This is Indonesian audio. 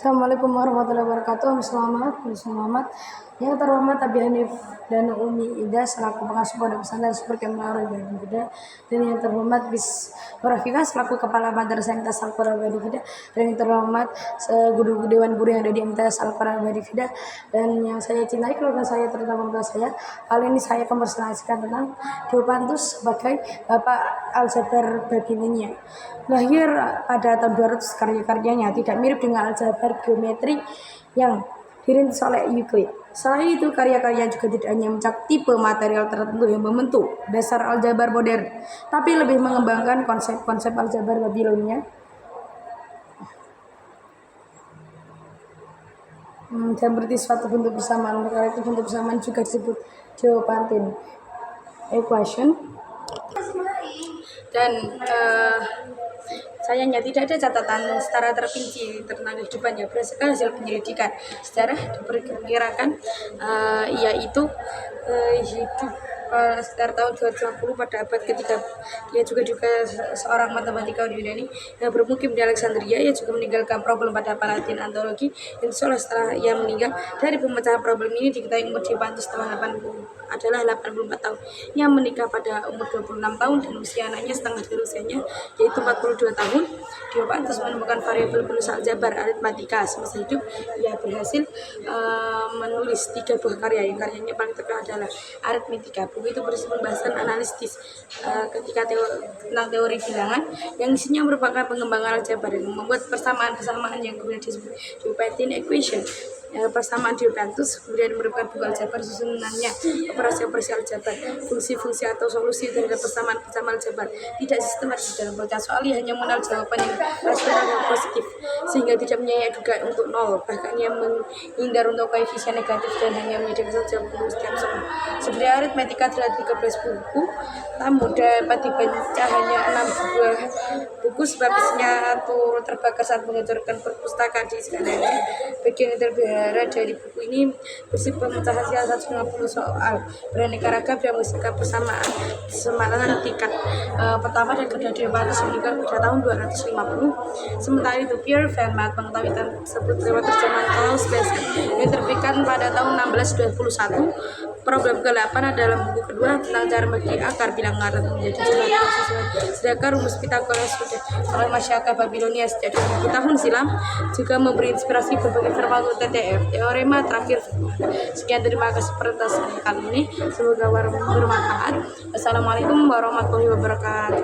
Assalamualaikum warahmatullahi wabarakatuh. Selamat. Yang terhormat Abi Hanif dan Umi Ida selaku pengasuh pondok pesantren Super Kemlaru dan Bida, dan yang terhormat Bis Rafiqah selaku kepala madrasah MTS Al-Quran Bida, dan yang terhormat guru dewan guru yang ada di MTS Al-Quran Bida, dan yang saya cintai keluarga saya terutama keluarga saya. Kali ini saya akan mempresentasikan tentang Diopantus sebagai Bapak Aljabar Babilonia. Lahir pada tahun 200, karya-karyanya tidak mirip dengan aljabar geometri yang dirintis oleh Euclid. Selain itu, karya-karya juga tidak hanya mencakup tipe material tertentu yang membentuk dasar aljabar modern, tapi lebih mengembangkan konsep-konsep aljabar Babilonia dan berarti suatu bentuk persamaan. Karena itu bentuk persamaan juga disebut Diopantian equation. Dan sayangnya tidak ada catatan secara terperinci tentang kehidupannya berdasarkan hasil penyelidikan sejarah diperkirakan yaitu hidup sekitar tahun 250 pada abad ke-3. Dia juga seorang matematika Yunani yang bermukim di Alexandria. Ia juga meninggalkan problem pada Palatin antologi yang disusun setelah ia meninggal. Dari pemecahan problem ini diketahui umur Diopantus adalah 84 tahun. Ia menikah pada umur 26 tahun dan usia anaknya setengah dari usianya, yaitu 42 tahun. Diopantus menemukan variabel penulis aljabar aritmatika semasa hidup. Ia berhasil menulis 3 buah karya. Yang karyanya paling terkenal adalah Aritmetika. Buku itu berisi pembahasan analitis tentang teori bilangan yang isinya merupakan pengembangan aljabar yang membuat persamaan-persamaan yang kemudian disebut Diopantian equation. Persamaan Diopantus kemudian merupakan buku aljabar susunannya operasi-operasi aljabar, fungsi-fungsi atau solusi terhadap persamaan-persamaan aljabar tidak sistematis dalam proses soal. Ia hanya mengenal jawaban yang rasional dan positif sehingga tidak menyayat dugaan untuk nol, bahkan ia menghindar untuk koefisien negatif dan hanya menyediakan setiap setiap soal. Sebenarnya aritmetika adalah 13 buku, namun dapat dibaca hanya 6 buah buku sebab isinya turut terbakar saat mengeluarkan perpustakaan di segalanya. Bagian yang terbaru dari buku ini berisi pemecahan 150 soal beraneka ragam yang menghasilkan persamaan tingkat pertama dan kedua. Diopantus meninggal pada tahun 250. Sementara itu Pierre Fermat mengetahui tersebut lewat terjemahan Klaus Bessel yang terbitkan pada tahun 1621. Problem ke-8 adalah buku kedua tentang cara membagi akar bilangan menjadi jumlah sesuai. Sedangkan rumus Pythagoras sudah oleh masyarakat Babilonia sejak 2000 tahun silam juga memberi inspirasi berbagai formal TTF, teorema terakhir. Sekian, terima kasih atas kali ini. Semoga bermanfaat. Assalamualaikum warahmatullahi wabarakatuh.